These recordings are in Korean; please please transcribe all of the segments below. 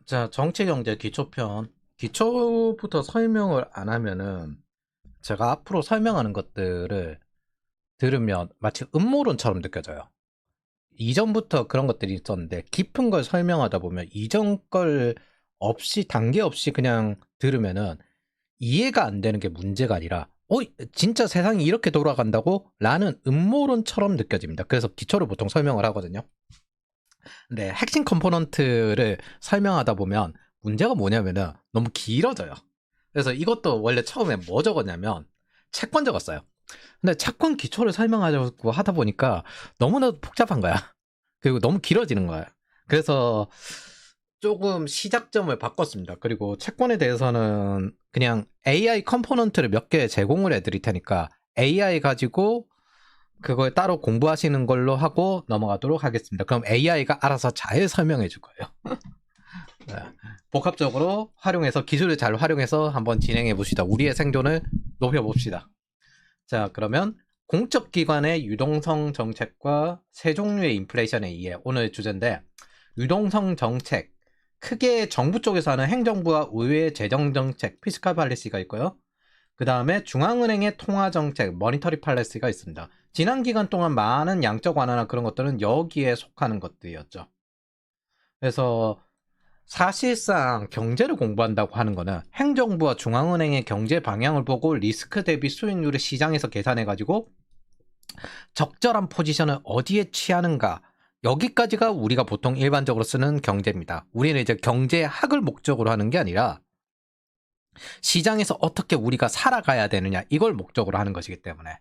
자, 정치경제 기초편. 기초부터 설명을 안 하면은 제가 앞으로 설명하는 것들을 들으면 마치 음모론처럼 느껴져요. 이전부터 그런 것들이 있었는데 깊은 걸 설명하다 보면 이전 걸 없이 단계 없이 그냥 들으면은 이해가 안 되는 게 문제가 아니라 진짜 세상이 이렇게 돌아간다고? 라는 음모론처럼 느껴집니다. 그래서 기초를 보통 설명을 하거든요. 네, 핵심 컴포넌트를 설명하다 보면 문제가 뭐냐면은 너무 길어져요. 그래서 이것도 원래 처음에 뭐 적었냐면 채권 적었어요. 근데 채권 기초를 설명하려고 하다 보니까 너무나도 복잡한 거야. 그리고 너무 길어지는 거야. 그래서 조금 시작점을 바꿨습니다. 그리고 채권에 대해서는 그냥 AI 컴포넌트를 몇 개 제공을 해드릴 테니까 AI 가지고 그걸 따로 공부하시는 걸로 하고 넘어가도록 하겠습니다. 그럼 AI가 알아서 잘 설명해 줄 거예요. 네. 복합적으로 활용해서 기술을 잘 활용해서 한번 진행해 봅시다. 우리의 생존을 높여 봅시다. 자, 그러면 공적 기관의 유동성 정책과 세 종류의 인플레이션에 의해 오늘 주제인데, 유동성 정책 크게 정부 쪽에서 하는 행정부와 의회 재정 정책 피스칼 팔리시가 있고요. 그 다음에 중앙은행의 통화정책, 머니터리 팔레시가 있습니다. 지난 기간 동안 많은 양적 완화나 그런 것들은 여기에 속하는 것들이었죠. 그래서 사실상 경제를 공부한다고 하는 거는 행정부와 중앙은행의 경제 방향을 보고 리스크 대비 수익률을 시장에서 계산해가지고 적절한 포지션을 어디에 취하는가, 여기까지가 우리가 보통 일반적으로 쓰는 경제입니다. 우리는 이제 경제학을 목적으로 하는 게 아니라 시장에서 어떻게 우리가 살아가야 되느냐, 이걸 목적으로 하는 것이기 때문에.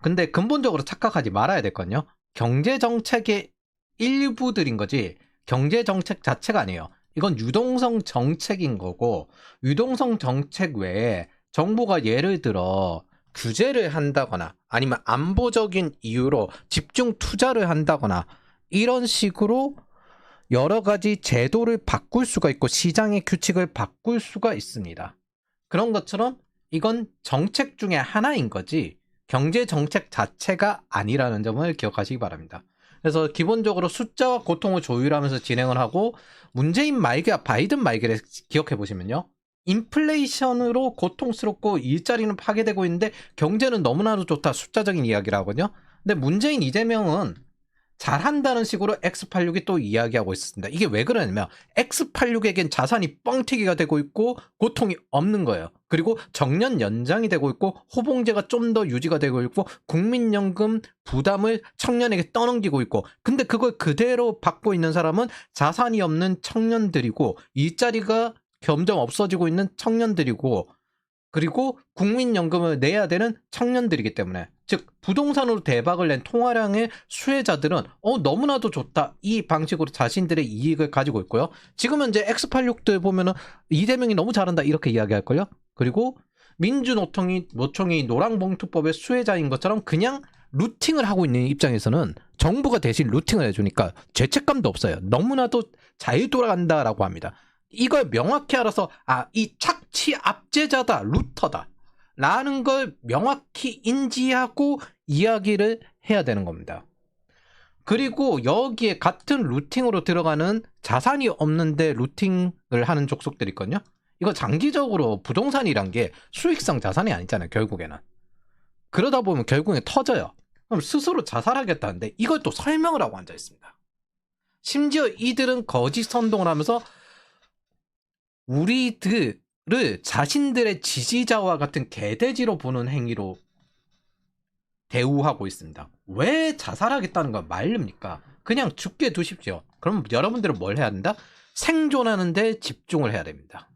근데 근본적으로 착각하지 말아야 될 건요, 경제정책의 일부들인 거지 경제정책 자체가 아니에요. 이건 유동성 정책인 거고, 유동성 정책 외에 정부가 예를 들어 규제를 한다거나 아니면 안보적인 이유로 집중 투자를 한다거나 이런 식으로 여러 가지 제도를 바꿀 수가 있고 시장의 규칙을 바꿀 수가 있습니다. 그런 것처럼 이건 정책 중에 하나인 거지 경제 정책 자체가 아니라는 점을 기억하시기 바랍니다. 그래서 기본적으로 숫자와 고통을 조율하면서 진행을 하고, 문재인 말기와 바이든 말기를 기억해 보시면요, 인플레이션으로 고통스럽고 일자리는 파괴되고 있는데 경제는 너무나도 좋다, 숫자적인 이야기를 하거든요. 근데 문재인 이재명은 잘한다는 식으로 X86이 또 이야기하고 있습니다. 이게 왜 그러냐면 X86에겐 자산이 뻥튀기가 되고 있고 고통이 없는 거예요. 그리고 정년 연장이 되고 있고 호봉제가 좀 더 유지가 되고 있고 국민연금 부담을 청년에게 떠넘기고 있고, 근데 그걸 그대로 받고 있는 사람은 자산이 없는 청년들이고 일자리가 점점 없어지고 있는 청년들이고, 그리고 국민연금을 내야 되는 청년들이기 때문에, 즉 부동산으로 대박을 낸 통화량의 수혜자들은 너무나도 좋다, 이 방식으로 자신들의 이익을 가지고 있고요. 지금 현재 X86들 보면은 이재명이 너무 잘한다 이렇게 이야기할걸요. 그리고 민주노총이 노랑봉투법의 수혜자인 것처럼 그냥 루팅을 하고 있는 입장에서는 정부가 대신 루팅을 해주니까 죄책감도 없어요. 너무나도 잘 돌아간다라고 합니다. 이걸 명확히 알아서 이 착취 압제자다, 루터다 라는 걸 명확히 인지하고 이야기를 해야 되는 겁니다. 그리고 여기에 같은 루팅으로 들어가는 자산이 없는데 루팅을 하는 족속들이 있거든요. 이거 장기적으로 부동산이란 게 수익성 자산이 아니잖아요, 결국에는. 그러다 보면 결국에 터져요. 그럼 스스로 자살하겠다는데 이걸 또 설명을 하고 앉아 있습니다. 심지어 이들은 거짓 선동을 하면서 우리들을 자신들의 지지자와 같은 개돼지로 보는 행위로 대우하고 있습니다. 왜 자살하겠다는 건 말입니까? 그냥 죽게 두십시오. 그럼 여러분들은 뭘 해야 된다? 생존하는 데 집중을 해야 됩니다.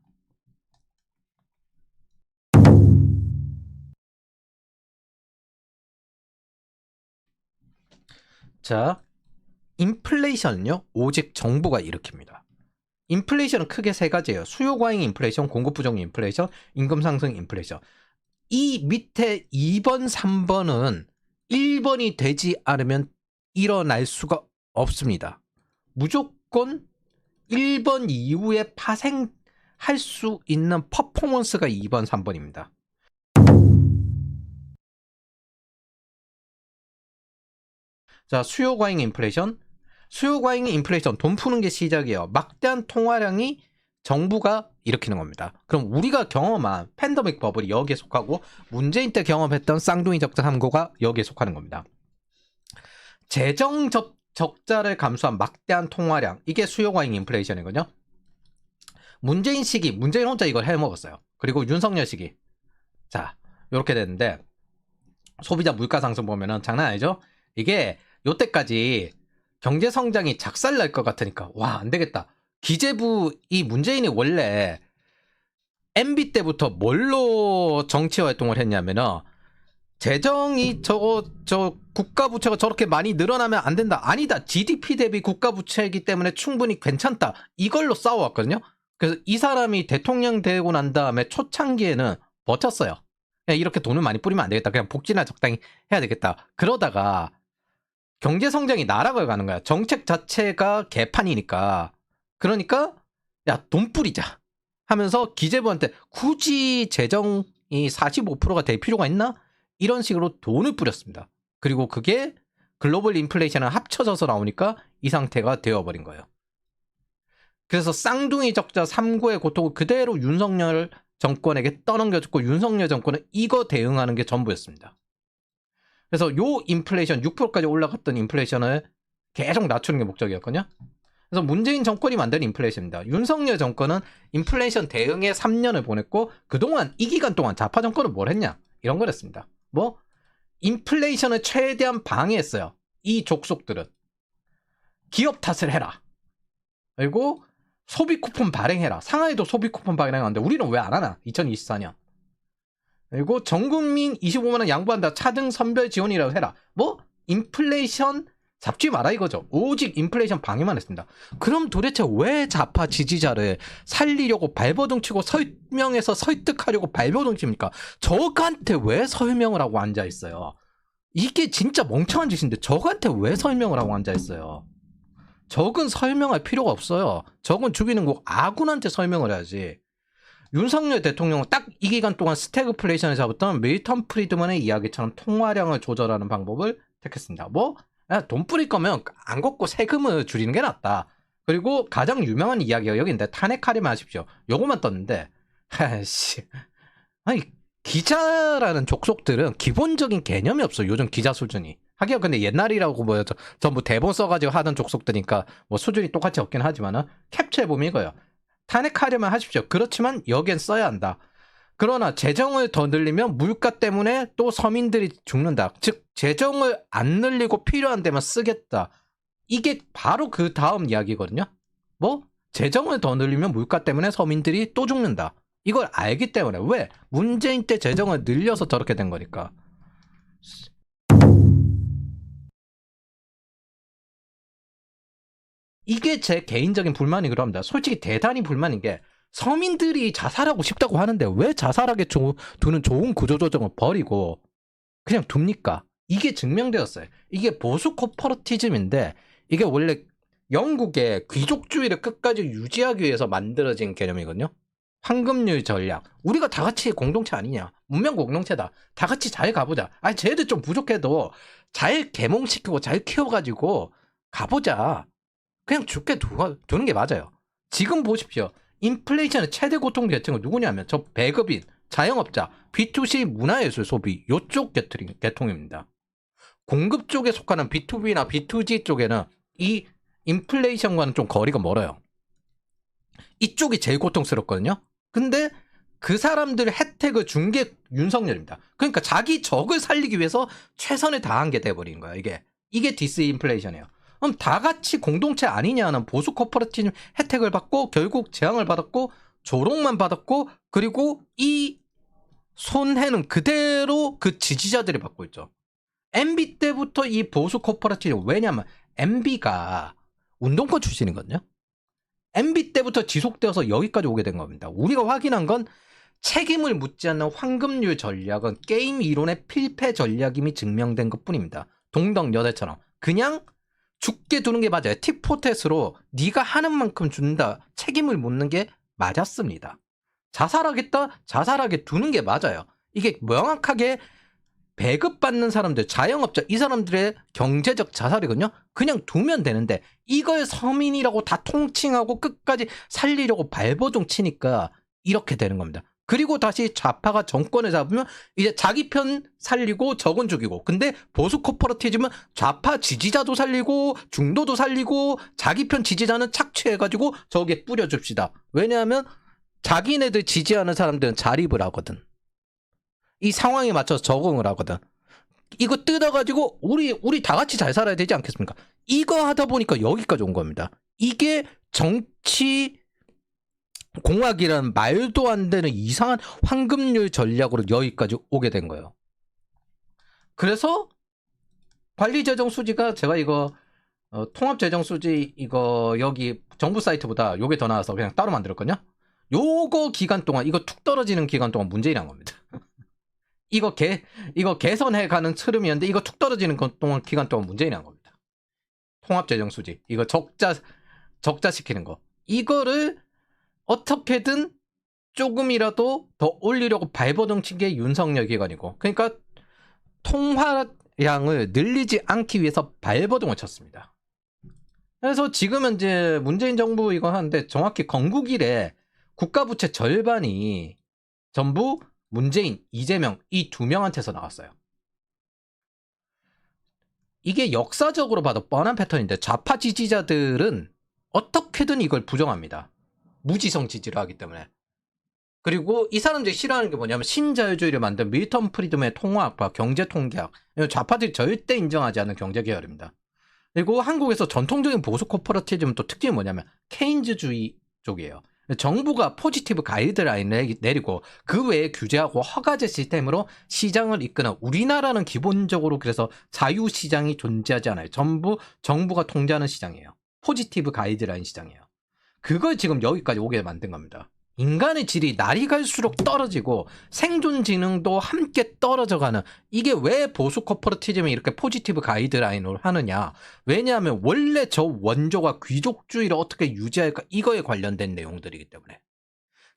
자, 인플레이션은요, 오직 정부가 일으킵니다. 인플레이션은 크게 세 가지예요. 수요 과잉 인플레이션, 공급 부정 인플레이션, 임금 상승 인플레이션. 이 밑에 2번, 3번은 1번이 되지 않으면 일어날 수가 없습니다. 무조건 1번 이후에 파생할 수 있는 퍼포먼스가 2번, 3번입니다. 자, 수요 과잉 인플레이션. 돈 푸는 게 시작이에요. 막대한 통화량이 정부가 일으키는 겁니다. 그럼 우리가 경험한 팬데믹 버블이 여기에 속하고 문재인 때 경험했던 쌍둥이 적자 3고가 여기에 속하는 겁니다. 재정 적자를 감수한 막대한 통화량, 이게 수요 과잉 인플레이션이거든요. 문재인 시기, 문재인 혼자 이걸 해먹었어요. 그리고 윤석열 시기, 자 이렇게 됐는데 소비자 물가 상승 보면은 장난 아니죠? 이게 요때까지 경제 성장이 작살날 것 같으니까 와 안되겠다. 기재부, 이 문재인이 원래 MB 때부터 뭘로 정치 활동을 했냐면은 재정이 저 국가 부채가 저렇게 많이 늘어나면 안 된다. 아니다. GDP 대비 국가 부채이기 때문에 충분히 괜찮다. 이걸로 싸워왔거든요. 그래서 이 사람이 대통령 되고 난 다음에 초창기에는 버텼어요. 그냥 이렇게 돈을 많이 뿌리면 안 되겠다. 그냥 복지나 적당히 해야 되겠다. 그러다가 경제 성장이 나락을 가는 거야. 정책 자체가 개판이니까. 그러니까 야, 돈 뿌리자 하면서 기재부한테 굳이 재정이 45%가 될 필요가 있나? 이런 식으로 돈을 뿌렸습니다. 그리고 그게 글로벌 인플레이션을 합쳐져서 나오니까 이 상태가 되어버린 거예요. 그래서 쌍둥이 적자 3고의 고통을 그대로 윤석열 정권에게 떠넘겨줬고 윤석열 정권은 이거 대응하는 게 전부였습니다. 그래서 요 인플레이션 6%까지 올라갔던 인플레이션을 계속 낮추는 게 목적이었거든요. 그래서 문재인 정권이 만든 인플레이션입니다. 윤석열 정권은 인플레이션 대응에 3년을 보냈고 그동안 이 기간 동안 좌파 정권은 뭘 했냐? 이런 걸 했습니다. 뭐? 인플레이션을 최대한 방해했어요. 이 족속들은. 기업 탓을 해라. 그리고 소비 쿠폰 발행해라. 상하이도 소비 쿠폰 발행하는데 우리는 왜 안 하나? 2024년. 그리고 전국민 25만원 양보한다. 차등 선별 지원이라고 해라. 뭐? 인플레이션 잡지 마라 이거죠. 오직 인플레이션 방해만 했습니다. 그럼 도대체 왜 좌파 지지자를 살리려고 발버둥 치고 설명해서 설득하려고 발버둥 칩니까? 저한테 왜 설명을 하고 앉아있어요? 이게 진짜 멍청한 짓인데 저한테 왜 설명을 하고 앉아있어요? 적은 설명할 필요가 없어요. 적은 죽이는 거 아군한테 설명을 해야지. 윤석열 대통령은 딱 이 기간 동안 스태그플레이션을 잡았던 밀턴 프리드먼의 이야기처럼 통화량을 조절하는 방법을 택했습니다. 뭐? 돈 뿌릴 거면 안 걷고 세금을 줄이는 게 낫다. 그리고 가장 유명한 이야기가 여기인데 탄핵하려면 하십시오. 요거만 떴는데 아이씨, 아니 기자라는 족속들은 기본적인 개념이 없어. 요즘 기자 수준이. 하기야 근데 옛날이라고 뭐 전부 대본 써가지고 하던 족속들이니까 뭐 수준이 똑같이 없긴 하지만은 캡처해보면 이거예요. 탄핵하려면 하십시오. 그렇지만 여기엔 써야 한다. 그러나 재정을 더 늘리면 물가 때문에 또 서민들이 죽는다. 즉 재정을 안 늘리고 필요한 데만 쓰겠다. 이게 바로 그 다음 이야기거든요. 뭐? 재정을 더 늘리면 물가 때문에 서민들이 또 죽는다. 이걸 알기 때문에 왜? 문재인 때 재정을 늘려서 저렇게 된 거니까. 이게 제 개인적인 불만이기도 합니다. 솔직히 대단히 불만인 게 서민들이 자살하고 싶다고 하는데 왜 자살하게 두는 좋은 구조조정을 버리고 그냥 둡니까? 이게 증명되었어요. 이게 보수 코퍼러티즘인데 이게 원래 영국의 귀족주의를 끝까지 유지하기 위해서 만들어진 개념이거든요. 황금률 전략. 우리가 다 같이 공동체 아니냐? 문명 공동체다. 다 같이 잘 가보자. 아니 쟤들 좀 부족해도 잘 계몽시키고 잘 키워가지고 가보자. 그냥 죽게 두는 게 맞아요. 지금 보십시오. 인플레이션의 최대 고통 계층은 누구냐면 저 배급인, 자영업자, B2C 문화예술 소비 요쪽 계통입니다. 공급 쪽에 속하는 B2B나 B2G 쪽에는 이 인플레이션과는 좀 거리가 멀어요. 이쪽이 제일 고통스럽거든요. 근데 그 사람들 혜택을 준 게 윤석열입니다. 그러니까 자기 적을 살리기 위해서 최선을 다한 게 돼버린 거야. 이게 디스인플레이션이에요. 그럼 다 같이 공동체 아니냐는 보수 코퍼레티즘 혜택을 받고 결국 재앙을 받았고 조롱만 받았고 그리고 이 손해는 그대로 그 지지자들이 받고 있죠. MB 때부터 이 보수 코퍼레티즘, 왜냐면 MB가 운동권 출신이거든요. MB 때부터 지속되어서 여기까지 오게 된 겁니다. 우리가 확인한 건 책임을 묻지 않는 황금률 전략은 게임 이론의 필패 전략임이 증명된 것뿐입니다. 동덕여대처럼 그냥 죽게 두는 게 맞아요. 틱포텟으로 네가 하는 만큼 준다. 책임을 묻는 게 맞았습니다. 자살하겠다? 자살하게 두는 게 맞아요. 이게 명확하게 배급받는 사람들, 자영업자, 이 사람들의 경제적 자살이거든요. 그냥 두면 되는데 이걸 서민이라고 다 통칭하고 끝까지 살리려고 발버둥 치니까 이렇게 되는 겁니다. 그리고 다시 좌파가 정권을 잡으면 이제 자기 편 살리고 적은 죽이고, 근데 보수 코퍼러티즘은 좌파 지지자도 살리고 중도도 살리고 자기 편 지지자는 착취해가지고 저기에 뿌려줍시다. 왜냐하면 자기네들 지지하는 사람들은 자립을 하거든. 이 상황에 맞춰서 적응을 하거든. 이거 뜯어가지고 우리 다 같이 잘 살아야 되지 않겠습니까? 이거 하다 보니까 여기까지 온 겁니다. 이게 정치 공학이라는 말도 안 되는 이상한 황금률 전략으로 여기까지 오게 된 거예요. 그래서 관리재정수지가 제가 이거 통합재정수지 이거 여기 정부 사이트보다 요게 더 나와서 그냥 따로 만들었거든요. 요거 기간 동안, 이거 툭 떨어지는 기간 동안 문재인이 한 겁니다. 이거 개선해가는 흐름이었는데 이거 툭 떨어지는 기간 동안 문재인이 한 겁니다. 통합재정수지 이거 적자시키는 거, 이거를 어떻게든 조금이라도 더 올리려고 발버둥 친 게 윤석열 기관이고, 그러니까 통화량을 늘리지 않기 위해서 발버둥을 쳤습니다. 그래서 지금은 이제 문재인 정부 이거 하는데 정확히 건국일에 국가부채 절반이 전부 문재인, 이재명 이 두 명한테서 나왔어요. 이게 역사적으로 봐도 뻔한 패턴인데 좌파 지지자들은 어떻게든 이걸 부정합니다. 무지성 지지를 하기 때문에. 그리고 이 사람들이 싫어하는 게 뭐냐면 신자유주의를 만든 밀턴 프리드맨의 통화학과 경제통계학, 좌파들이 절대 인정하지 않는 경제계열입니다. 그리고 한국에서 전통적인 보수 코퍼러티즘은 또 특징이 뭐냐면 케인즈주의 쪽이에요. 정부가 포지티브 가이드라인을 내리고 그 외에 규제하고 허가제 시스템으로 시장을 이끄는, 우리나라는 기본적으로 그래서 자유시장이 존재하지 않아요. 전부 정부가 통제하는 시장이에요. 포지티브 가이드라인 시장이에요. 그걸 지금 여기까지 오게 만든 겁니다. 인간의 질이 날이 갈수록 떨어지고 생존 지능도 함께 떨어져가는, 이게 왜 보수 코퍼러티즘이 이렇게 포지티브 가이드라인으로 하느냐. 왜냐하면 원래 저 원조가 귀족주의를 어떻게 유지할까, 이거에 관련된 내용들이기 때문에.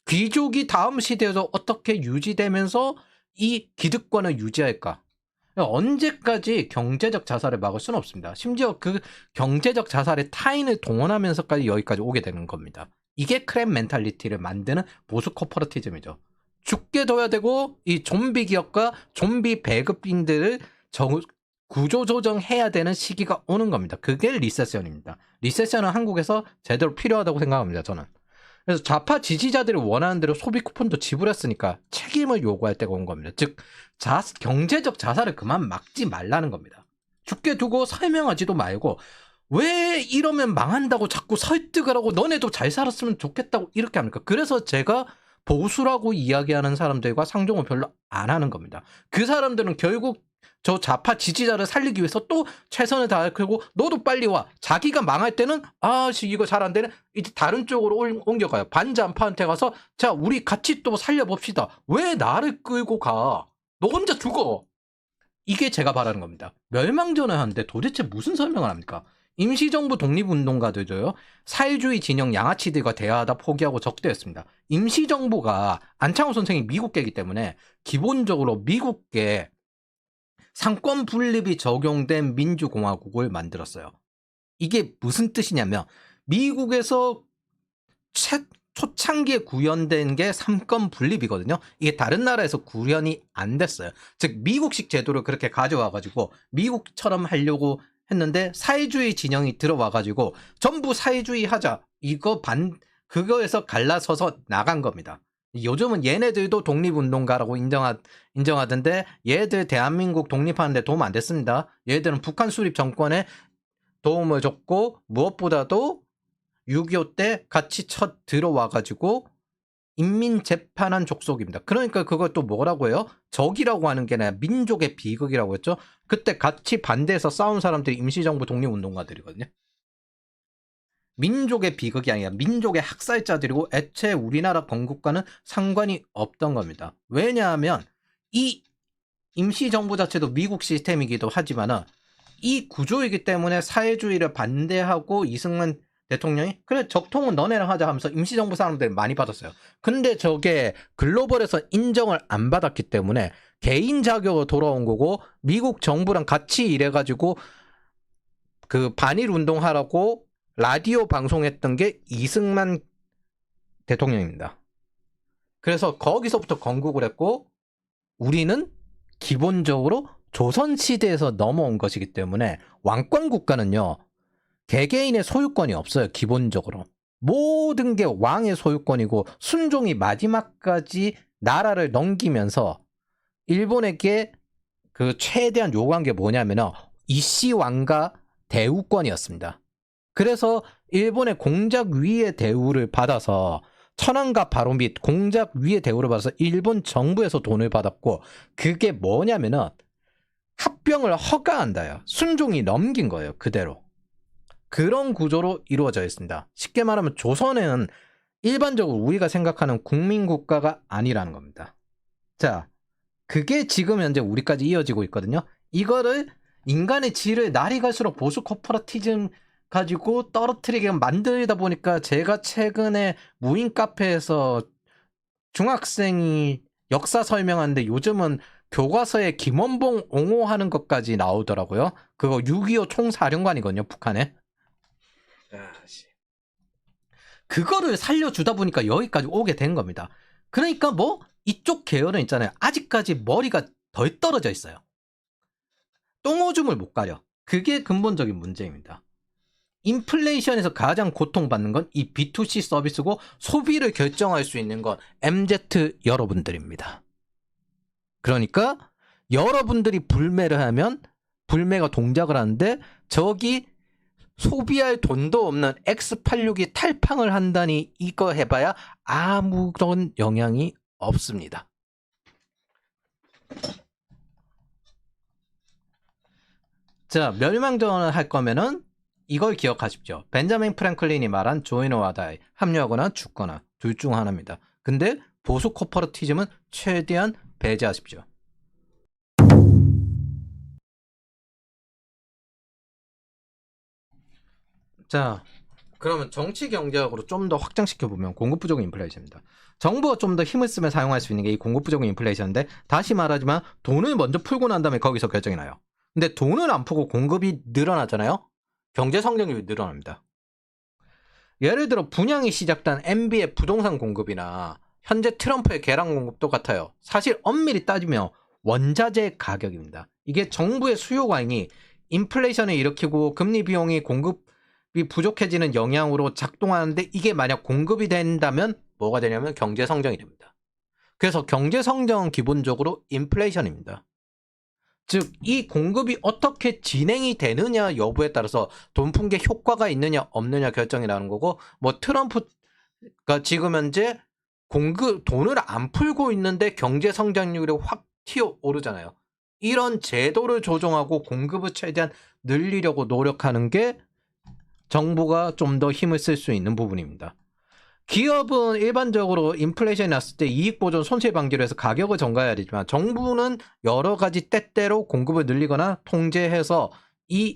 귀족이 다음 시대에도 어떻게 유지되면서 이 기득권을 유지할까. 언제까지 경제적 자살을 막을 수는 없습니다. 심지어 그 경제적 자살의 타인을 동원하면서까지 여기까지 오게 되는 겁니다. 이게 크랩 멘탈리티를 만드는 보수 코퍼러티즘이죠. 죽게 둬야 되고 이 좀비 기업과 좀비 배급인들을 구조조정해야 되는 시기가 오는 겁니다. 그게 리세션입니다. 리세션은 한국에서 제대로 필요하다고 생각합니다. 저는. 그래서 좌파 지지자들이 원하는 대로 소비 쿠폰도 지불했으니까 책임을 요구할 때가 온 겁니다. 즉 경제적 자살을 그만 막지 말라는 겁니다. 죽게 두고 설명하지도 말고 왜 이러면 망한다고 자꾸 설득을 하고 너네도 잘 살았으면 좋겠다고 이렇게 합니까? 그래서 제가 보수라고 이야기하는 사람들과 상종을 별로 안 하는 겁니다. 그 사람들은 결국 저 좌파 지지자를 살리기 위해서 또 최선을 다할 거고, 너도 빨리 와. 자기가 망할 때는 아씨 이거 잘 안 되네, 이제 다른 쪽으로 옮겨가요. 반잔파한테 가서 자 우리 같이 또 살려봅시다. 왜 나를 끌고 가? 너 혼자 죽어. 이게 제가 바라는 겁니다. 멸망전을 하는데 도대체 무슨 설명을 합니까? 임시정부 독립운동가들도요, 사회주의 진영 양아치들과 대화하다 포기하고 적대했습니다. 임시정부가 안창호 선생이 미국계이기 때문에 기본적으로 미국계 상권 분립이 적용된 민주공화국을 만들었어요. 이게 무슨 뜻이냐면 미국에서 초창기에 구현된 게 삼권 분립이거든요. 이게 다른 나라에서 구현이 안 됐어요. 즉 미국식 제도를 그렇게 가져와가지고 미국처럼 하려고 했는데 사회주의 진영이 들어와가지고 전부 사회주의 하자, 그거에서 갈라서서 나간 겁니다. 요즘은 얘네들도 독립운동가라고 인정하던데 얘들 대한민국 독립하는데 도움 안 됐습니다. 얘들은 북한 수립 정권에 도움을 줬고 무엇보다도 6.25 때 같이 첫 들어와가지고 인민재판한 족속입니다. 그러니까 그걸 또 뭐라고 해요? 적이라고 하는 게 아니라 민족의 비극이라고 했죠. 그때 같이 반대해서 싸운 사람들이 임시정부 독립운동가들이거든요. 민족의 비극이 아니라 민족의 학살자들이고 애초에 우리나라 건국과는 상관이 없던 겁니다. 왜냐하면 이 임시정부 자체도 미국 시스템이기도 하지만은 이 구조이기 때문에 사회주의를 반대하고 이승만 대통령이 그래 적통은 너네랑 하자 하면서 임시정부 사람들이 많이 받았어요. 근데 저게 글로벌에서 인정을 안 받았기 때문에 개인 자격으로 돌아온 거고 미국 정부랑 같이 일해가지고 그 반일 운동하라고 라디오 방송했던 게 이승만 대통령입니다. 그래서 거기서부터 건국을 했고 우리는 기본적으로 조선시대에서 넘어온 것이기 때문에 왕권 국가는요. 개개인의 소유권이 없어요. 기본적으로. 모든 게 왕의 소유권이고 순종이 마지막까지 나라를 넘기면서 일본에게 그 최대한 요구한 게 뭐냐면은 이씨 왕가 대우권이었습니다. 그래서 일본의 공작 위의 대우를 받아서 천황과 바로 및 공작 위의 대우를 받아서 일본 정부에서 돈을 받았고 그게 뭐냐면은 합병을 허가한다요. 순종이 넘긴 거예요. 그대로. 그런 구조로 이루어져 있습니다. 쉽게 말하면 조선은 일반적으로 우리가 생각하는 국민국가가 아니라는 겁니다. 자, 그게 지금 현재 우리까지 이어지고 있거든요. 이거를 인간의 질을 날이 갈수록 보수 코퍼러티즘 가지고 떨어뜨리게 만들다 보니까 제가 최근에 무인 카페에서 중학생이 역사 설명하는데 요즘은 교과서에 김원봉 옹호하는 것까지 나오더라고요. 그거 6.25 총사령관이거든요, 북한에. 그거를 살려주다 보니까 여기까지 오게 된 겁니다. 그러니까 뭐 이쪽 계열은 있잖아요. 아직까지 머리가 덜 떨어져 있어요. 똥오줌을 못 가려. 그게 근본적인 문제입니다. 인플레이션에서 가장 고통받는 건 이 B2C 서비스고 소비를 결정할 수 있는 건 MZ 여러분들입니다. 그러니까 여러분들이 불매를 하면 불매가 동작을 하는데 저기 소비할 돈도 없는 X86이 탈팡을 한다니 이거 해봐야 아무런 영향이 없습니다. 자, 멸망전을 할 거면은 이걸 기억하십시오. 벤자민 프랭클린이 말한 join or die, 합류하거나 죽거나 둘 중 하나입니다. 근데 보수 코퍼러티즘은 최대한 배제하십시오. 자, 그러면 정치 경제학으로 좀 더 확장시켜보면 공급 부족은 인플레이션입니다. 정부가 좀 더 힘을 쓰면 사용할 수 있는 게 이 공급 부족은 인플레이션인데 다시 말하지만 돈을 먼저 풀고 난 다음에 거기서 결정이 나요. 근데 돈을 안 풀고 공급이 늘어나잖아요. 경제 성장률이 늘어납니다. 예를 들어 분양이 시작된 MB의 부동산 공급이나 현재 트럼프의 계란 공급도 같아요. 사실 엄밀히 따지면 원자재 가격입니다. 이게 정부의 수요 과잉이 인플레이션을 일으키고 금리 비용이 공급이 부족해지는 영향으로 작동하는데 이게 만약 공급이 된다면 뭐가 되냐면 경제 성장이 됩니다. 그래서 경제 성장은 기본적으로 인플레이션입니다. 즉, 이 공급이 어떻게 진행이 되느냐 여부에 따라서 돈 푼 게 효과가 있느냐 없느냐 결정이 나는 거고, 뭐 트럼프가 지금 현재 돈을 안 풀고 있는데 경제 성장률이 확 튀어오르잖아요. 이런 제도를 조정하고 공급을 최대한 늘리려고 노력하는 게 정부가 좀 더 힘을 쓸 수 있는 부분입니다. 기업은 일반적으로 인플레이션이 났을 때 이익 보존 손실 방지를 해서 가격을 전가해야 되지만 정부는 여러 가지 때때로 공급을 늘리거나 통제해서 이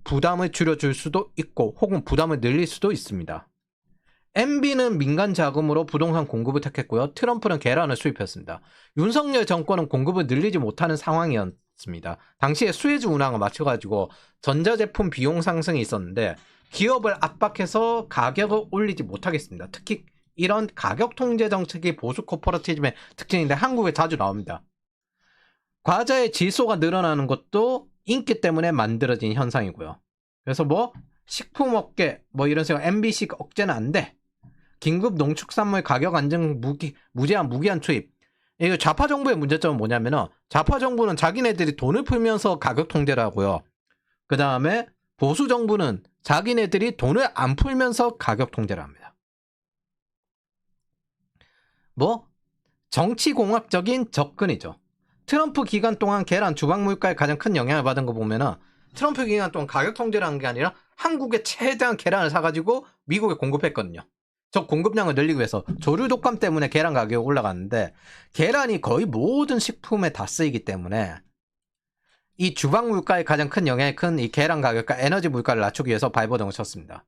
부담을 줄여줄 수도 있고 혹은 부담을 늘릴 수도 있습니다. MB는 민간 자금으로 부동산 공급을 택했고요. 트럼프는 계란을 수입했습니다. 윤석열 정권은 공급을 늘리지 못하는 상황이었습니다. 당시에 수혜주 운항을 맞춰가지고 전자제품 비용 상승이 있었는데 기업을 압박해서 가격을 올리지 못하겠습니다. 특히 이런 가격 통제 정책이 보수 코퍼러티즘의 특징인데 한국에 자주 나옵니다. 과자의 질소가 늘어나는 것도 인기 때문에 만들어진 현상이고요. 그래서 뭐 식품업계 뭐 이런 식으로 MBC 억제는 안 돼. 긴급 농축산물 가격 안정 무제한 무기한 투입. 이거 좌파 정부의 문제점은 뭐냐면은 좌파 정부는 자기네들이 돈을 풀면서 가격 통제를 하고요. 그 다음에 보수 정부는 자기네들이 돈을 안 풀면서 가격 통제를 합니다. 뭐 정치공학적인 접근이죠. 트럼프 기간 동안 계란 주방 물가에 가장 큰 영향을 받은 거 보면은 트럼프 기간 동안 가격 통제를 한 게 아니라 한국에 최대한 계란을 사가지고 미국에 공급했거든요. 저 공급량을 늘리기 위해서 조류 독감 때문에 계란 가격이 올라갔는데 계란이 거의 모든 식품에 다 쓰이기 때문에 이 주방 물가에 가장 큰 영향이 큰 이 계란 가격과 에너지 물가를 낮추기 위해서 발버둥을 쳤습니다.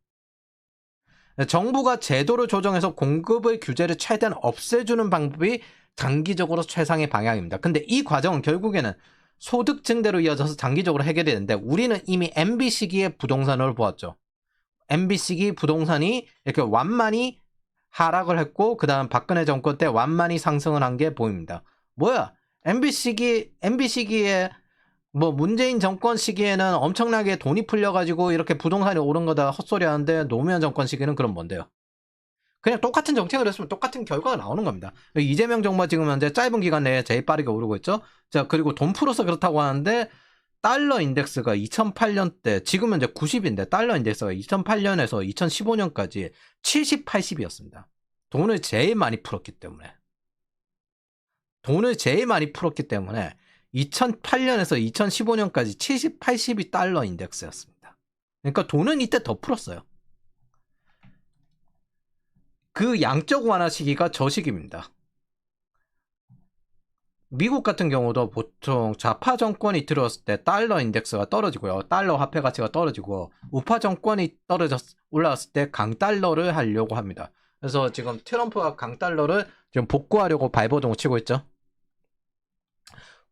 정부가 제도를 조정해서 공급의 규제를 최대한 없애주는 방법이 장기적으로 최상의 방향입니다. 근데 이 과정은 결국에는 소득 증대로 이어져서 장기적으로 해결이 되는데 우리는 이미 MB 시기의 부동산을 보았죠. MB 시기 부동산이 이렇게 완만히 하락을 했고 그 다음 박근혜 정권 때 완만히 상승을 한 게 보입니다. 뭐야? MB 시기에 뭐 문재인 정권 시기에는 엄청나게 돈이 풀려가지고 이렇게 부동산이 오른 거다 헛소리 하는데 노무현 정권 시기는 그럼 뭔데요? 그냥 똑같은 정책을 했으면 똑같은 결과가 나오는 겁니다. 이재명 정부가 지금 현재 짧은 기간 내에 제일 빠르게 오르고 있죠. 자, 그리고 돈 풀어서 그렇다고 하는데 달러 인덱스가 2008년 때 지금 현재 90인데 달러 인덱스가 2008년에서 2015년까지 70, 80이었습니다. 돈을 제일 많이 풀었기 때문에 2008년에서 2015년까지 70, 80이 달러 인덱스였습니다. 그러니까 돈은 이때 더 풀었어요. 그 양적 완화 시기가 저 시기입니다. 미국 같은 경우도 보통 좌파 정권이 들어왔을 때 달러 인덱스가 떨어지고요. 달러 화폐 가치가 떨어지고 우파 정권이 올라왔을 때 강달러를 하려고 합니다. 그래서 지금 트럼프가 강달러를 지금 복구하려고 발버둥을 치고 있죠.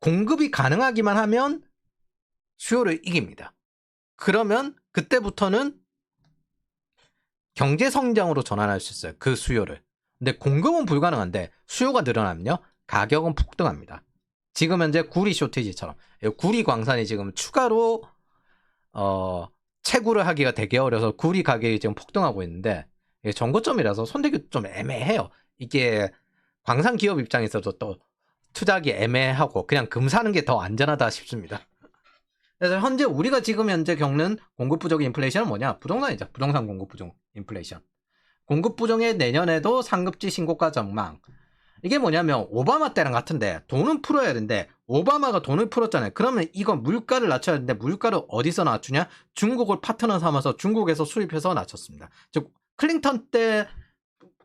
공급이 가능하기만 하면 수요를 이깁니다. 그러면 그때부터는 경제 성장으로 전환할 수 있어요. 그 수요를. 근데 공급은 불가능한데 수요가 늘어나면요. 가격은 폭등합니다. 지금 현재 구리 쇼티지처럼 구리 광산이 지금 추가로 채굴을 하기가 되게 어려서 구리 가격이 지금 폭등하고 있는데 정거점이라서 손대기 좀 애매해요. 이게 광산 기업 입장에서도 또 투자하기 애매하고 그냥 금 사는 게 더 안전하다 싶습니다. 그래서 현재 우리가 지금 현재 겪는 공급 부족 인플레이션은 뭐냐? 부동산이죠. 부동산 공급 부족 인플레이션. 공급 부족의 내년에도 상급지 신고가 전망. 이게 뭐냐면 오바마 때랑 같은데 돈은 풀어야 되는데 오바마가 돈을 풀었잖아요. 그러면 이건 물가를 낮춰야 되는데 물가를 어디서 낮추냐? 중국을 파트너 삼아서 중국에서 수입해서 낮췄습니다. 즉 클린턴 때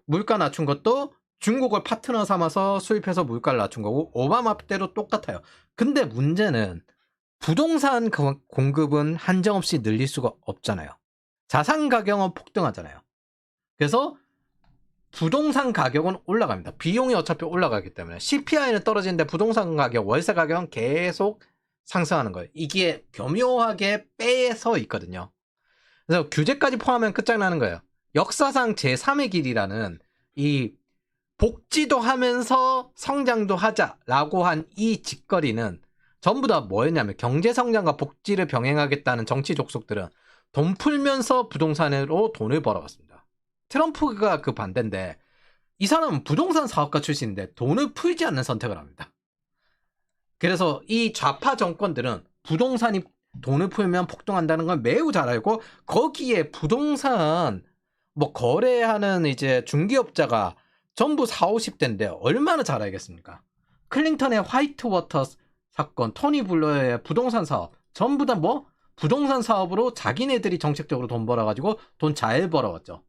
물가 낮춘 것도 중국을 파트너 삼아서 수입해서 물가를 낮춘 거고 오바마 때도 똑같아요. 근데 문제는 부동산 공급은 한정없이 늘릴 수가 없잖아요. 자산 가격은 폭등하잖아요. 그래서 부동산 가격은 올라갑니다. 비용이 어차피 올라가기 때문에 CPI는 떨어지는데 부동산 가격, 월세 가격은 계속 상승하는 거예요. 이게 교묘하게 빼서 있거든요. 그래서 규제까지 포함하면 끝장나는 거예요. 역사상 제3의 길이라는 이 복지도 하면서 성장도 하자라고 한 이 짓거리는 전부 다 뭐였냐면 경제성장과 복지를 병행하겠다는 정치 족속들은 돈 풀면서 부동산으로 돈을 벌어왔습니다. 트럼프가 그 반대인데 이 사람은 부동산 사업가 출신인데 돈을 풀지 않는 선택을 합니다. 그래서 이 좌파 정권들은 부동산이 돈을 풀면 폭등한다는 건 매우 잘 알고 거기에 부동산 뭐 거래하는 이제 중개업자가 전부 40, 50대인데 얼마나 잘 알겠습니까? 클린턴의 화이트워터 사건, 토니 블러의 부동산 사업 전부 다 뭐 부동산 사업으로 자기네들이 정책적으로 돈 벌어가지고 돈 잘 벌어왔죠.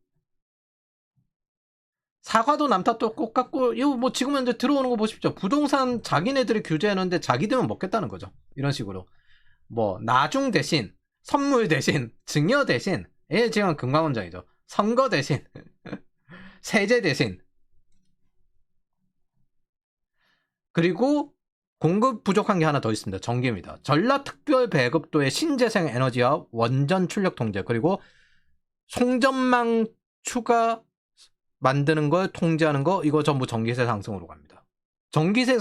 사과도 남탓도 똑같고 이거 뭐 지금 현재 들어오는 거 보십시오. 부동산 자기네들이 규제해놓는데 자기들만 먹겠다는 거죠. 이런 식으로 뭐 나중 대신 선물 대신 증여 대신 지금 금감원장이죠. 선거 대신 세제 대신 그리고 공급 부족한 게 하나 더 있습니다. 전기입니다. 전라특별 배급도의 신재생 에너지와 원전 출력 통제 그리고 송전망 추가 만드는 걸 통제하는 거 이거 전부 전기세 상승으로 갑니다. 전기세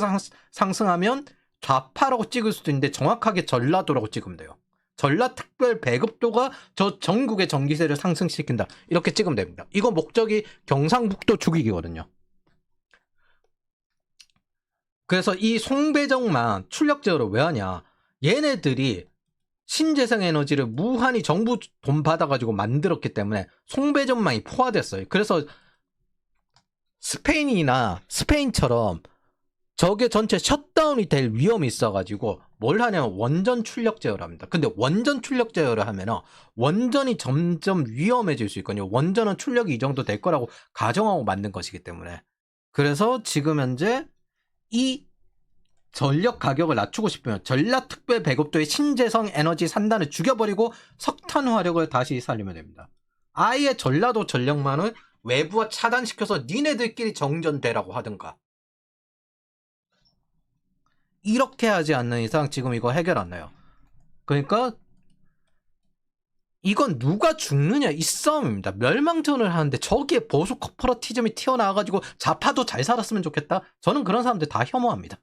상승하면 좌파라고 찍을 수도 있는데 정확하게 전라도라고 찍으면 돼요. 전라특별 배급도가 저 전국의 전기세를 상승시킨다. 이렇게 찍으면 됩니다. 이거 목적이 경상북도 죽이기거든요. 그래서 이 송배정만 출력 제어를 왜 하냐? 얘네들이 신재생 에너지를 무한히 정부 돈 받아가지고 만들었기 때문에 송배전망이 포화됐어요. 그래서 스페인처럼 저게 전체 셧다운이 될 위험이 있어가지고 뭘 하냐면 원전 출력 제어를 합니다. 근데 원전 출력 제어를 하면은 원전이 점점 위험해질 수 있거든요. 원전은 출력이 이 정도 될 거라고 가정하고 만든 것이기 때문에. 그래서 지금 현재 이 전력 가격을 낮추고 싶으면 전라특별 배급도의 신재생 에너지 산단을 죽여버리고 석탄 화력을 다시 살리면 됩니다. 아예 전라도 전력망을 외부와 차단시켜서 니네들끼리 정전되라고 하든가 이렇게 하지 않는 이상 지금 이거 해결 안 나요. 그러니까 이건 누가 죽느냐 이 싸움입니다. 멸망전을 하는데 저기에 보수 코퍼러티즘이 튀어나와가지고 좌파도 잘 살았으면 좋겠다. 저는 그런 사람들 다 혐오합니다.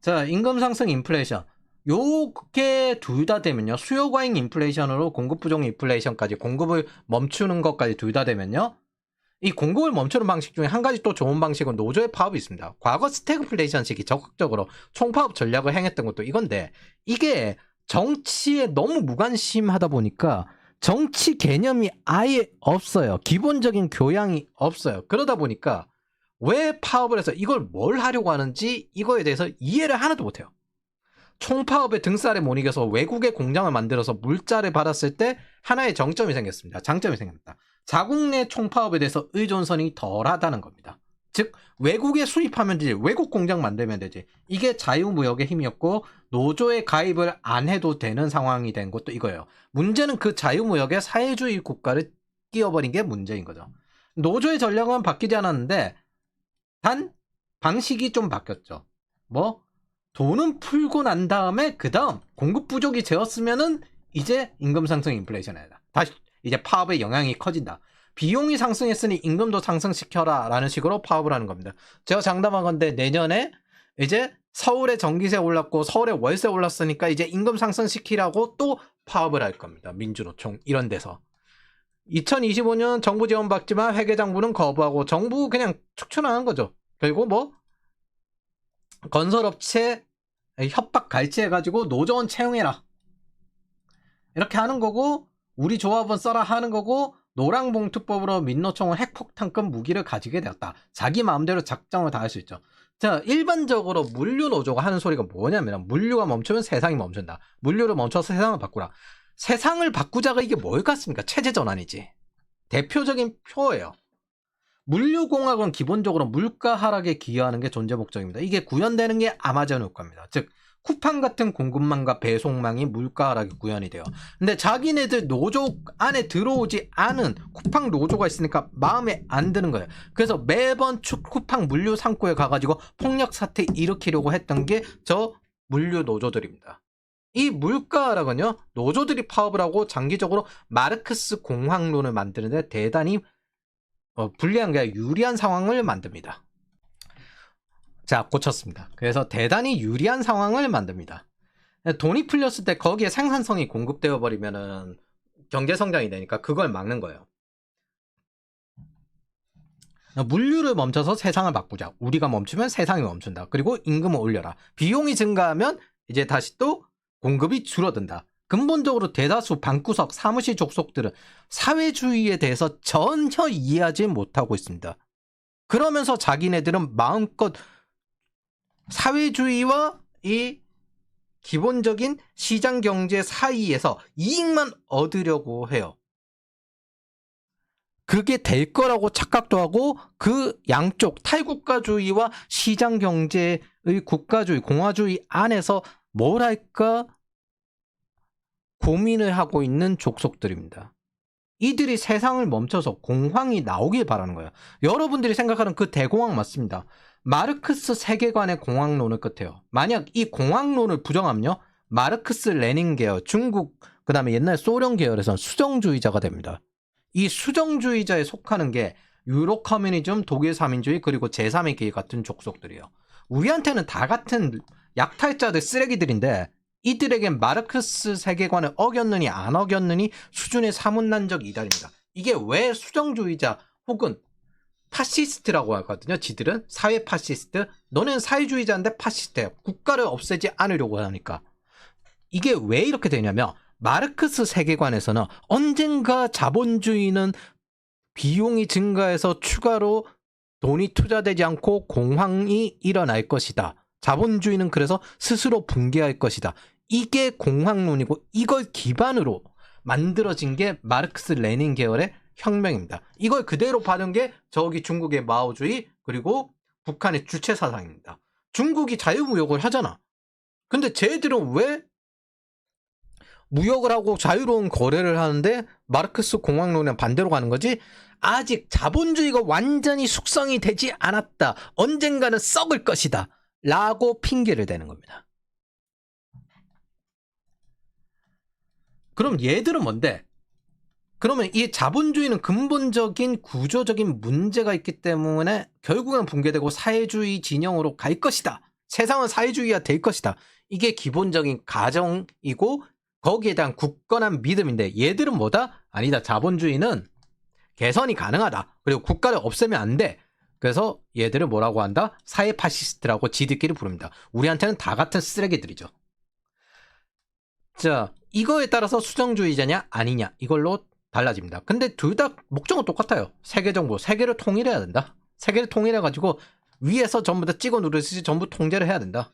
자, 임금 상승 인플레이션. 요게 둘 다 되면요. 수요 과잉 인플레이션으로 공급 부족 인플레이션까지 공급을 멈추는 것까지 둘 다 되면요. 이 공급을 멈추는 방식 중에 한 가지 또 좋은 방식은 노조의 파업이 있습니다. 과거 스태그플레이션 시기 적극적으로 총파업 전략을 행했던 것도 이건데 이게 정치에 너무 무관심하다 보니까 정치 개념이 아예 없어요. 기본적인 교양이 없어요. 그러다 보니까 왜 파업을 해서 이걸 뭘 하려고 하는지 이거에 대해서 이해를 하나도 못해요. 총파업의 등살에 못 이겨서 외국의 공장을 만들어서 물자를 받았을 때 하나의 정점이 생겼습니다. 장점이 생겼다. 자국 내 총파업에 대해서 의존성이 덜하다는 겁니다. 즉 외국에 수입하면 되지, 외국 공장 만들면 되지. 이게 자유무역의 힘이었고 노조에 가입을 안 해도 되는 상황이 된 것도 이거예요. 문제는 그 자유무역에 사회주의 국가를 끼워버린 게 문제인 거죠. 노조의 전략은 바뀌지 않았는데 단 방식이 좀 바뀌었죠. 뭐 돈은 풀고 난 다음에 그 다음 공급 부족이 되었으면은 이제 임금 상승 인플레이션이다. 다시 이제 파업의 영향이 커진다. 비용이 상승했으니 임금도 상승시켜라 라는 식으로 파업을 하는 겁니다. 제가 장담한 건데 내년에 이제 서울에 전기세 올랐고 서울에 월세 올랐으니까 이제 임금 상승시키라고 또 파업을 할 겁니다. 민주노총 이런 데서. 2025년 정부 지원 받지만 회계장부는 거부하고 정부 그냥 축출하는 거죠. 그리고 뭐 건설업체 협박 갈취해가지고 노조원 채용해라 이렇게 하는 거고 우리 조합은 써라 하는 거고 노랑봉투법으로 민노총은 핵폭탄급 무기를 가지게 되었다. 자기 마음대로 작정을 다 할 수 있죠. 자, 일반적으로 물류노조가 하는 소리가 뭐냐면 물류가 멈추면 세상이 멈춘다. 물류를 멈춰서 세상을 바꾸라. 세상을 바꾸자가 이게 뭘 같습니까? 체제전환이지. 대표적인 표예요. 물류공학은 기본적으로 물가 하락에 기여하는 게 존재 목적입니다. 이게 구현되는 게 아마존 효과입니다. 즉 쿠팡 같은 공급망과 배송망이 물가 하락에 구현이 돼요. 근데 자기네들 노조 안에 들어오지 않은 쿠팡 노조가 있으니까 마음에 안 드는 거예요. 그래서 매번 쿠팡 물류 상고에 가가지고 폭력 사태 일으키려고 했던 게 저 물류 노조들입니다. 이 물가 하락은요, 노조들이 파업을 하고 장기적으로 마르크스 공황론을 만드는데 대단히 불리한 게 유리한 상황을 만듭니다. 자, 고쳤습니다. 그래서 대단히 유리한 상황을 만듭니다. 돈이 풀렸을 때 거기에 생산성이 공급되어 버리면은 경제성장이 되니까 그걸 막는 거예요. 물류를 멈춰서 세상을 바꾸자. 우리가 멈추면 세상이 멈춘다. 그리고 임금을 올려라. 비용이 증가하면 이제 다시 또 공급이 줄어든다. 근본적으로 대다수 방구석 사무실 족속들은 사회주의에 대해서 전혀 이해하지 못하고 있습니다. 그러면서 자기네들은 마음껏 사회주의와 이 기본적인 시장 경제 사이에서 이익만 얻으려고 해요. 그게 될 거라고 착각도 하고 그 양쪽 탈국가주의와 시장 경제의 국가주의, 공화주의 안에서 뭘 할까 고민을 하고 있는 족속들입니다. 이들이 세상을 멈춰서 공황이 나오길 바라는 거예요. 여러분들이 생각하는 그 대공황 맞습니다. 마르크스 세계관의 공황론을 끝해요. 만약 이 공황론을 부정하면요, 마르크스 레닌 계열, 중국, 그 다음에 옛날 소련 계열에서는 수정주의자가 됩니다. 이 수정주의자에 속하는 게 유로 커뮤니즘, 독일 사민주의, 그리고 제3의 같은 족속들이에요. 우리한테는 다 같은 약탈자들, 쓰레기들인데 이들에겐 마르크스 세계관을 어겼느니 안 어겼느니 수준의 사문난적 이달입니다. 이게 왜 수정주의자 혹은 파시스트라고 하거든요. 지들은 사회 파시스트. 너는 사회주의자인데 파시스트예요. 국가를 없애지 않으려고 하니까. 이게 왜 이렇게 되냐면 마르크스 세계관에서는 언젠가 자본주의는 비용이 증가해서 추가로 돈이 투자되지 않고 공황이 일어날 것이다. 자본주의는 그래서 스스로 붕괴할 것이다. 이게 공황론이고 이걸 기반으로 만들어진 게 마르크스 레닌 계열의 혁명입니다. 이걸 그대로 받은 게 저기 중국의 마오주의 그리고 북한의 주체 사상입니다. 중국이 자유무역을 하잖아. 근데 쟤들은 왜 무역을 하고 자유로운 거래를 하는데 마르크스 공학론이랑 반대로 가는 거지. 아직 자본주의가 완전히 숙성이 되지 않았다. 언젠가는 썩을 것이다. 라고 핑계를 대는 겁니다. 그럼 얘들은 뭔데? 그러면 이 자본주의는 근본적인 구조적인 문제가 있기 때문에 결국은 붕괴되고 사회주의 진영으로 갈 것이다. 세상은 사회주의가 될 것이다. 이게 기본적인 가정이고 거기에 대한 굳건한 믿음인데 얘들은 뭐다? 아니다. 자본주의는 개선이 가능하다. 그리고 국가를 없애면 안 돼. 그래서 얘들을 뭐라고 한다? 사회 파시스트라고 지들끼리 부릅니다. 우리한테는 다 같은 쓰레기들이죠. 자, 이거에 따라서 수정주의자냐 아니냐 이걸로 달라집니다. 근데 둘 다 목적은 똑같아요. 세계정부, 세계를 통일해야 된다. 세계를 통일해가지고 위에서 전부 다 찍어 누르듯이 전부 통제를 해야 된다.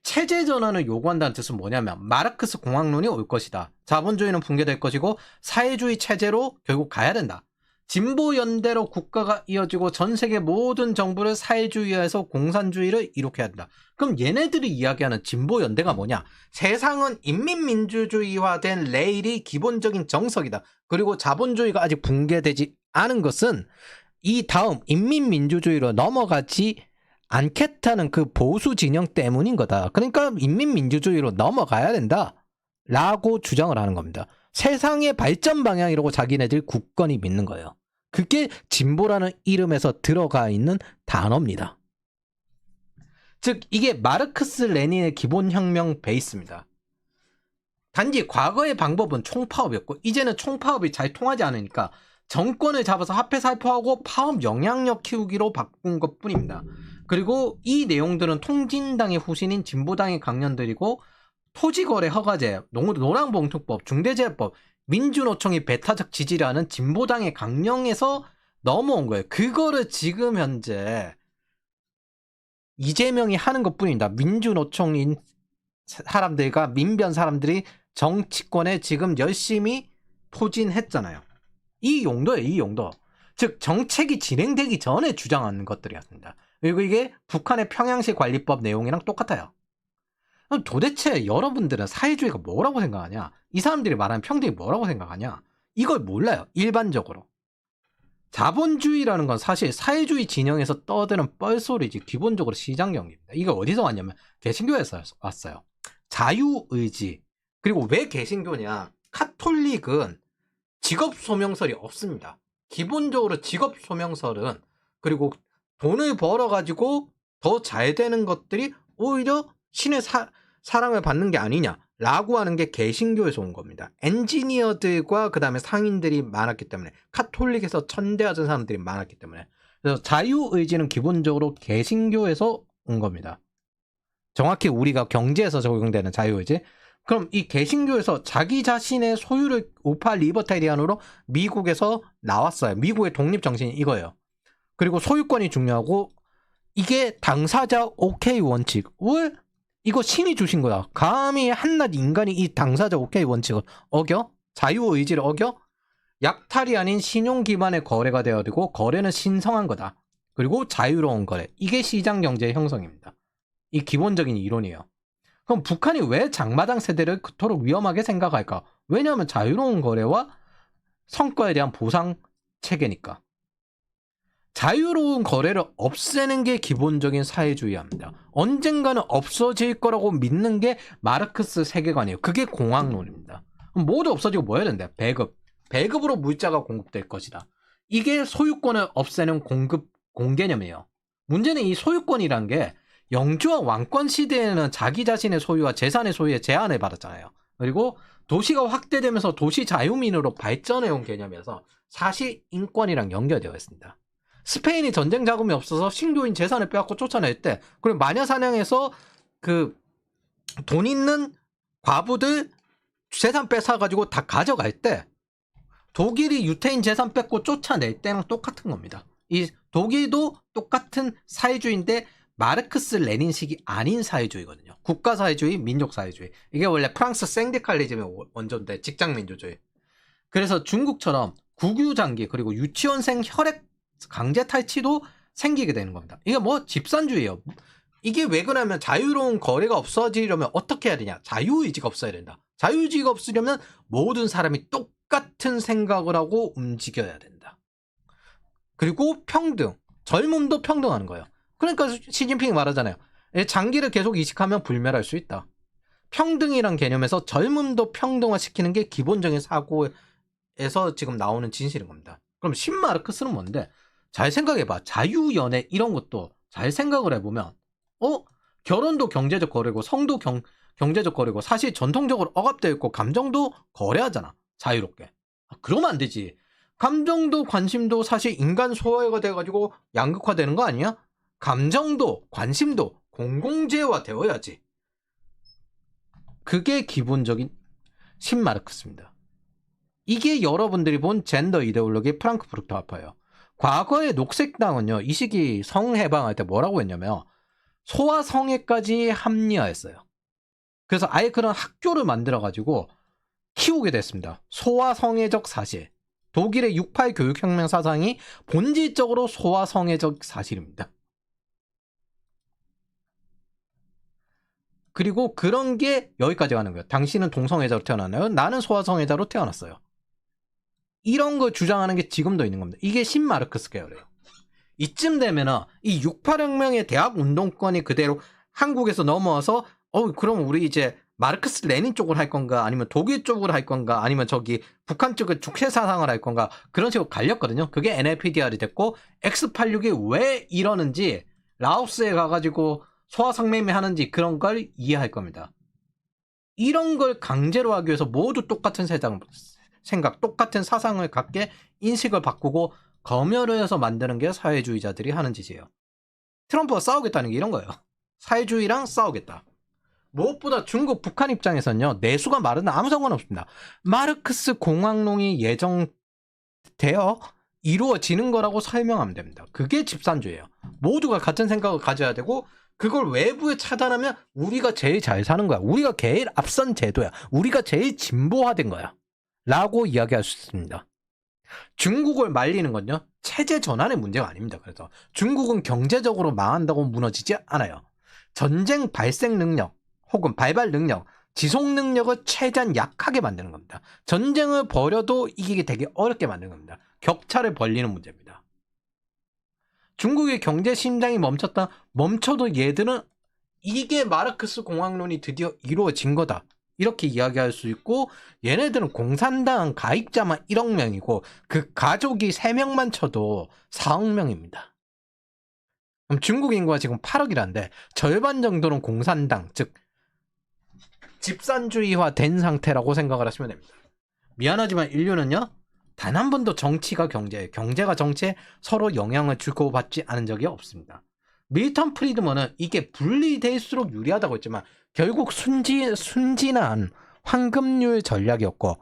체제 전환을 요구한다는 뜻은 뭐냐면 마르크스 공학론이 올 것이다. 자본주의는 붕괴될 것이고 사회주의 체제로 결국 가야 된다. 진보 연대로 국가가 이어지고 전 세계 모든 정부를 사회주의화해서 공산주의를 이룩해야 된다. 그럼 얘네들이 이야기하는 진보 연대가 뭐냐? 세상은 인민민주주의화된 레일이 기본적인 정석이다. 그리고 자본주의가 아직 붕괴되지 않은 것은 이 다음 인민민주주의로 넘어가지 않겠다는 그 보수 진영 때문인 거다. 그러니까 인민민주주의로 넘어가야 된다. 라고 주장을 하는 겁니다. 세상의 발전 방향이라고 자기네들 굳건히 믿는 거예요. 그게 진보라는 이름에서 들어가 있는 단어입니다. 즉 이게 마르크스 레닌의 기본혁명 베이스입니다. 단지 과거의 방법은 총파업이었고 이제는 총파업이 잘 통하지 않으니까 정권을 잡아서 합해 살포하고 파업 영향력 키우기로 바꾼 것뿐입니다. 그리고 이 내용들은 통진당의 후신인 진보당의 강령들이고 토지거래 허가제, 노랑봉투법, 중대재해법, 민주노총이 배타적 지지를 하는 진보당의 강령에서 넘어온 거예요. 그거를 지금 현재 이재명이 하는 것뿐입니다. 민주노총인 사람들과 민변 사람들이 정치권에 지금 열심히 포진했잖아요. 이 용도예요. 이 용도. 즉 정책이 진행되기 전에 주장하는 것들이었습니다. 그리고 이게 북한의 평양시 관리법 내용이랑 똑같아요. 도대체 여러분들은 사회주의가 뭐라고 생각하냐? 이 사람들이 말하는 평등이 뭐라고 생각하냐? 이걸 몰라요. 일반적으로. 자본주의라는 건 사실 사회주의 진영에서 떠드는 뻘소리지 기본적으로 시장 경기입니다. 이거 어디서 왔냐면 개신교에서 왔어요. 자유의지. 그리고 왜 개신교냐? 카톨릭은 직업소명설이 없습니다. 기본적으로 직업소명설은 그리고 돈을 벌어가지고 더 잘 되는 것들이 오히려 신의 사랑을 받는 게 아니냐라고 하는 게 개신교에서 온 겁니다. 엔지니어들과 그 다음에 상인들이 많았기 때문에 카톨릭에서 천대하던 사람들이 많았기 때문에 그래서 자유의지는 기본적으로 개신교에서 온 겁니다. 정확히 우리가 경제에서 적용되는 자유의지. 그럼 이 개신교에서 자기 자신의 소유를 우파 리버테리안으로 미국에서 나왔어요. 미국의 독립정신이 이거예요. 그리고 소유권이 중요하고 이게 당사자 오케이 원칙을 이거 신이 주신 거야. 감히 한낱 인간이 이 당사자 오케이 원칙을 어겨? 자유의지를 어겨? 약탈이 아닌 신용 기반의 거래가 되어야 되고 거래는 신성한 거다. 그리고 자유로운 거래. 이게 시장 경제의 형성입니다. 이 기본적인 이론이에요. 그럼 북한이 왜 장마당 세대를 그토록 위험하게 생각할까? 왜냐하면 자유로운 거래와 성과에 대한 보상 체계니까. 자유로운 거래를 없애는 게 기본적인 사회주의입니다. 언젠가는 없어질 거라고 믿는 게 마르크스 세계관이에요. 그게 공학론입니다. 모두 없어지고 뭐 해야 된대? 배급. 배급으로 물자가 공급될 것이다. 이게 소유권을 없애는 공개념이에요. 문제는 이 소유권이란 게 영주와 왕권 시대에는 자기 자신의 소유와 재산의 소유에 제한을 받았잖아요. 그리고 도시가 확대되면서 도시 자유민으로 발전해온 개념이어서 사실 인권이랑 연결되어 있습니다. 스페인이 전쟁 자금이 없어서 신교인 재산을 빼앗고 쫓아낼 때, 그리고 마녀 사냥에서 그 돈 있는 과부들 재산 뺏어가지고 다 가져갈 때, 독일이 유태인 재산 뺏고 쫓아낼 때랑 똑같은 겁니다. 이 독일도 똑같은 사회주의인데 마르크스 레닌식이 아닌 사회주의거든요. 국가사회주의, 민족사회주의. 이게 원래 프랑스 생디칼리즘의 원조인데 직장민주주의. 그래서 중국처럼 국유장기 그리고 유치원생 혈액 강제 탈취도 생기게 되는 겁니다. 이게 뭐 집산주의예요. 이게 왜 그러냐면 자유로운 거래가 없어지려면 어떻게 해야 되냐? 자유의지가 없어야 된다. 자유의지가 없으려면 모든 사람이 똑같은 생각을 하고 움직여야 된다. 그리고 평등, 젊음도 평등하는 거예요. 그러니까 시진핑이 말하잖아요. 장기를 계속 이식하면 불멸할 수 있다. 평등이란 개념에서 젊음도 평등화시키는 게 기본적인 사고에서 지금 나오는 진실인 겁니다. 그럼 신마르크스는 뭔데? 잘 생각해봐. 자유연애 이런 것도 잘 생각을 해보면 결혼도 경제적 거래고 성도 경제적 거래고 사실 전통적으로 억압되어 있고 감정도 거래하잖아. 자유롭게. 그러면 안 되지. 감정도 관심도 사실 인간 소화가 돼가지고 양극화되는 거 아니야? 감정도 관심도 공공재화 되어야지. 그게 기본적인 신마르크스입니다. 이게 여러분들이 본 젠더 이데올로기 프랑크푸르트 학파예요. 과거의 녹색당은요, 이 시기 성해방할 때 뭐라고 했냐면 소아성애까지 합리화했어요. 그래서 아예 그런 학교를 만들어가지고 키우게 됐습니다. 소아성애적 사실. 독일의 68 교육혁명 사상이 본질적으로 소아성애적 사실입니다. 그리고 그런 게 여기까지 가는 거예요. 당신은 동성애자로 태어났나요? 나는 소아성애자로 태어났어요. 이런 걸 주장하는 게 지금도 있는 겁니다. 이게 신마르크스 계열이에요. 이쯤 되면은 이 68혁명의 대학 운동권이 그대로 한국에서 넘어와서 그럼 우리 이제 마르크스 레닌 쪽을 할 건가 아니면 독일 쪽을 할 건가 아니면 저기 북한 쪽의 주체 사상을 할 건가 그런 식으로 갈렸거든요. 그게 NLPDR이 됐고 X86이 왜 이러는지 라오스에 가가지고 소아성매매 하는지 그런 걸 이해할 겁니다. 이런 걸 강제로 하기 위해서 모두 똑같은 생각, 똑같은 사상을 갖게 인식을 바꾸고 검열을 해서 만드는 게 사회주의자들이 하는 짓이에요. 트럼프가 싸우겠다는 게 이런 거예요. 사회주의랑 싸우겠다. 무엇보다 중국, 북한 입장에서는요. 내수가 마르든 아무 상관없습니다. 마르크스 공학론이 예정되어 이루어지는 거라고 설명하면 됩니다. 그게 집산주의예요. 모두가 같은 생각을 가져야 되고 그걸 외부에 차단하면 우리가 제일 잘 사는 거야. 우리가 제일 앞선 제도야. 우리가 제일 진보화된 거야. 라고 이야기할 수 있습니다. 중국을 말리는 건요. 체제 전환의 문제가 아닙니다. 그래서 중국은 경제적으로 망한다고 무너지지 않아요. 전쟁 발생 능력 혹은 발발 능력, 지속 능력을 최대한 약하게 만드는 겁니다. 전쟁을 벌여도 이기기 되게 어렵게 만드는 겁니다. 격차를 벌리는 문제입니다. 중국의 경제 심장이 멈춰도 얘들은 이게 마르크스 공학론이 드디어 이루어진 거다. 이렇게 이야기할 수 있고 얘네들은 공산당 가입자만 1억 명이고 그 가족이 3명만 쳐도 4억 명입니다. 그럼 중국 인구가 지금 8억이라는데 절반 정도는 공산당, 즉 집산주의화 된 상태라고 생각을 하시면 됩니다. 미안하지만 인류는요. 단 한 번도 정치가 경제가 정치에 서로 영향을 주고받지 않은 적이 없습니다. 밀턴 프리드먼은 이게 분리될수록 유리하다고 했지만 결국 순진한 황금률 전략이었고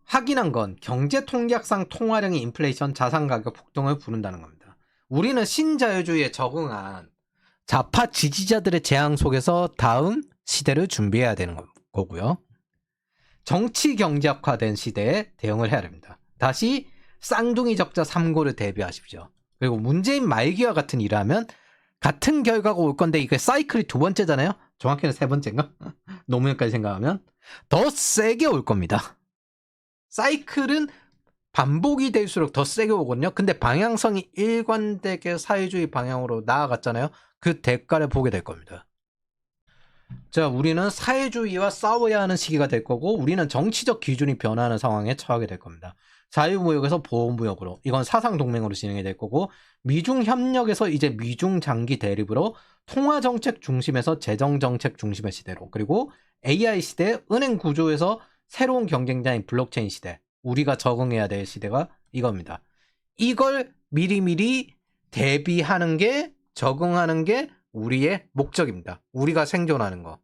확인한 건 경제통계학상 통화량의 인플레이션 자산가격 폭등을 부른다는 겁니다. 우리는 신자유주의에 적응한 좌파 지지자들의 재앙 속에서 다음 시대를 준비해야 되는 거고요. 정치 경제학화된 시대에 대응을 해야 됩니다. 다시 쌍둥이 적자 3고를 대비하십시오. 그리고 문재인 말기와 같은 일을 하면 같은 결과가 올 건데 이게 사이클이 2번째잖아요. 정확히는 3번째인가? 노무현까지 생각하면 더 세게 올 겁니다. 사이클은 반복이 될수록 더 세게 오거든요. 근데 방향성이 일관되게 사회주의 방향으로 나아갔잖아요. 그 대가를 보게 될 겁니다. 자, 우리는 사회주의와 싸워야 하는 시기가 될 거고 우리는 정치적 기준이 변화하는 상황에 처하게 될 겁니다. 자유무역에서 보호무역으로 이건 사상동맹으로 진행이 될 거고 미중협력에서 이제 미중장기 대립으로 통화정책 중심에서 재정정책 중심의 시대로 그리고 AI 시대 은행 구조에서 새로운 경쟁자인 블록체인 시대 우리가 적응해야 될 시대가 이겁니다. 이걸 미리미리 대비하는 게 적응하는 게 우리의 목적입니다. 우리가 생존하는 거.